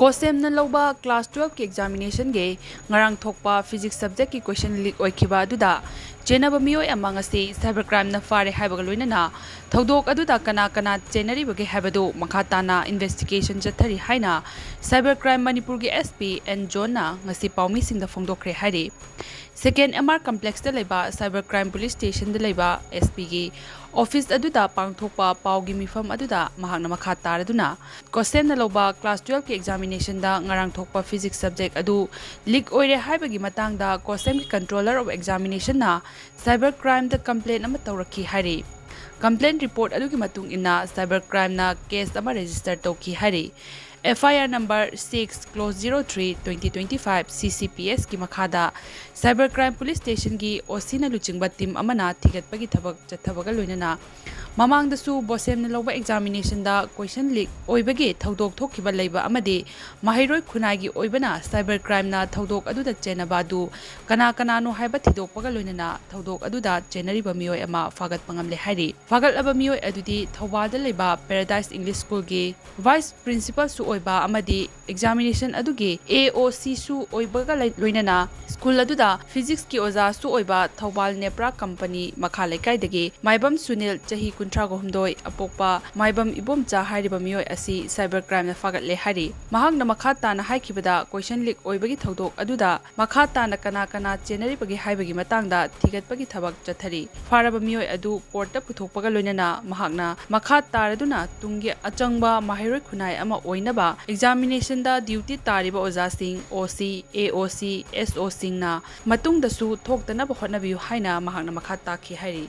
कोसेमना लौबा class 12 की examination gay ngarang thokpa physics subject ki question leak oikhiba aduda Chennaba mioi amang asi cyber crime na fare haibaga loinana thodok aduda kana chenari bage haibadu makhatana investigation jathari haina cyber crime Manipur gi SP and John na ngasi paumi singda phongdokre hairi second MR complex da leba cyber crime police station da leba SP gi office aduda pangthokpa paugi mifam aduda mahakna makha taraduna kosem na loba class 12 ki examination da ngarang thokpa physics subject adu leak oire haibagi matang da kosem ki controller of examination na cyber crime da complaint ama tawraki hari complaint report adu ki matung inna cyber crime na case ama register toki hari FIR number 6/03/2025 CCPS ki makhada cybercrime police station ki osina luchingba team amana thigatpagi thabak chathabaga loinana mamang da su bosem na loba examination da question leak oibagi thodok thokhiba leiba amadi mahiroi khunai gi oibana cybercrime na thodok adu da Chennaba du kana no haiba thidokpaga loinana thodok adu da Chennari ba mioi ama fagat pangamle hari fagal aba mioi adudi Thobal da leiba Paradise English School gi vice principal su oiba amadi examination adugi AOC su oibaga loinana school aduda physics ki oza su oiba Thobal Nepra company makha lekai dagi maibam Sunil chahi 39 apokpa maibam ibomcha hairiba mioi asi cybercrime na fagat le hari mahang na makha ta na haikibada question leak oibagi thodok aduda makha ta na kana chenari bagi haibagi matangda thigatpagi thabak chathari faraba mioi adu court ta puthokpaga loinana mahakna makha taraduna tungi achangba mahiroi khunai ama oinaba examination da duty tariba oza sing OC AOC SO sing na matung da su thokdana ba hotnabiu haina mahakna makha ta khi hairi